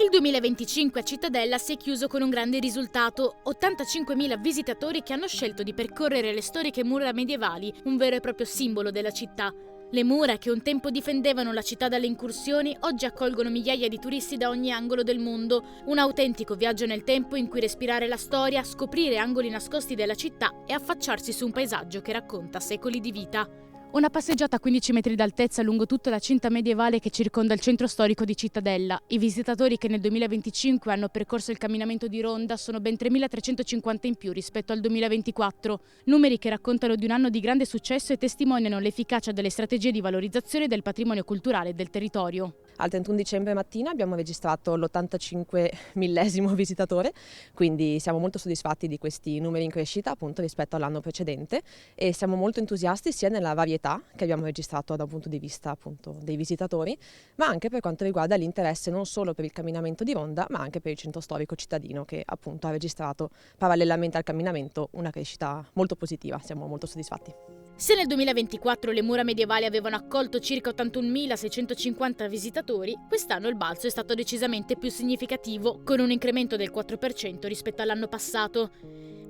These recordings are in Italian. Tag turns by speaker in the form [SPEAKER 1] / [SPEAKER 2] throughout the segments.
[SPEAKER 1] Il 2025 a Cittadella si è chiuso con un grande risultato: 85.000 visitatori che hanno scelto di percorrere le storiche mura medievali, un vero e proprio simbolo della città. Le mura, che un tempo difendevano la città dalle incursioni, oggi accolgono migliaia di turisti da ogni angolo del mondo. Un autentico viaggio nel tempo in cui respirare la storia, scoprire angoli nascosti della città e affacciarsi su un paesaggio che racconta secoli di vita. Una passeggiata a 15 metri d'altezza lungo tutta la cinta medievale che circonda il centro storico di Cittadella. I visitatori che nel 2025 hanno percorso il camminamento di Ronda sono ben 3.350 in più rispetto al 2024, numeri che raccontano di un anno di grande successo e testimoniano l'efficacia delle strategie di valorizzazione del patrimonio culturale del territorio.
[SPEAKER 2] Al 31 dicembre mattina abbiamo registrato l'85 millesimo visitatore, quindi siamo molto soddisfatti di questi numeri in crescita appunto rispetto all'anno precedente, e siamo molto entusiasti sia nella varietà che abbiamo registrato da un punto di vista appunto dei visitatori, ma anche per quanto riguarda l'interesse non solo per il camminamento di Ronda, ma anche per il centro storico cittadino, che appunto ha registrato parallelamente al camminamento una crescita molto positiva. Siamo molto soddisfatti.
[SPEAKER 1] Se nel 2024 le mura medievali avevano accolto circa 81.650 visitatori, quest'anno il balzo è stato decisamente più significativo, con un incremento del 4% rispetto all'anno passato.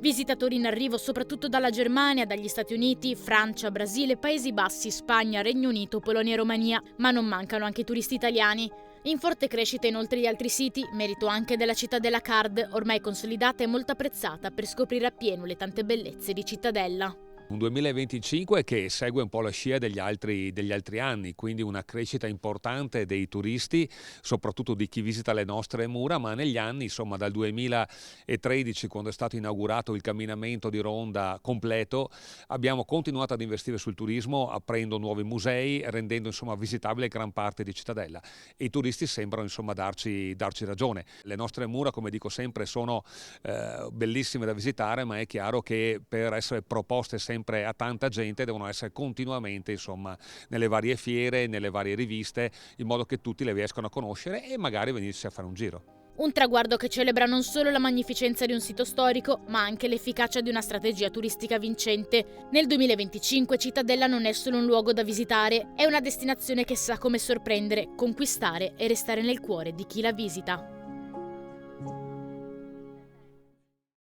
[SPEAKER 1] Visitatori in arrivo soprattutto dalla Germania, dagli Stati Uniti, Francia, Brasile, Paesi Bassi, Spagna, Regno Unito, Polonia e Romania, ma non mancano anche turisti italiani. In forte crescita inoltre gli altri siti, merito anche della Cittadella Card, ormai consolidata e molto apprezzata per scoprire appieno le tante bellezze di Cittadella.
[SPEAKER 3] Un 2025 che segue un po' la scia degli altri anni, quindi una crescita importante dei turisti, soprattutto di chi visita le nostre mura, ma negli anni, insomma dal 2013, quando è stato inaugurato il camminamento di Ronda completo, abbiamo continuato ad investire sul turismo, aprendo nuovi musei, rendendo insomma visitabile gran parte di Cittadella, e i turisti sembrano insomma darci ragione. Le nostre mura, come dico sempre, sono bellissime da visitare, ma è chiaro che per essere proposte sempre a tanta gente devono essere continuamente insomma nelle varie fiere, nelle varie riviste, in modo che tutti le riescano a conoscere e magari venirsi a fare un giro.
[SPEAKER 1] Un traguardo che celebra non solo la magnificenza di un sito storico, ma anche l'efficacia di una strategia turistica vincente. Nel 2025 Cittadella non è solo un luogo da visitare, è una destinazione che sa come sorprendere, conquistare e restare nel cuore di chi la visita.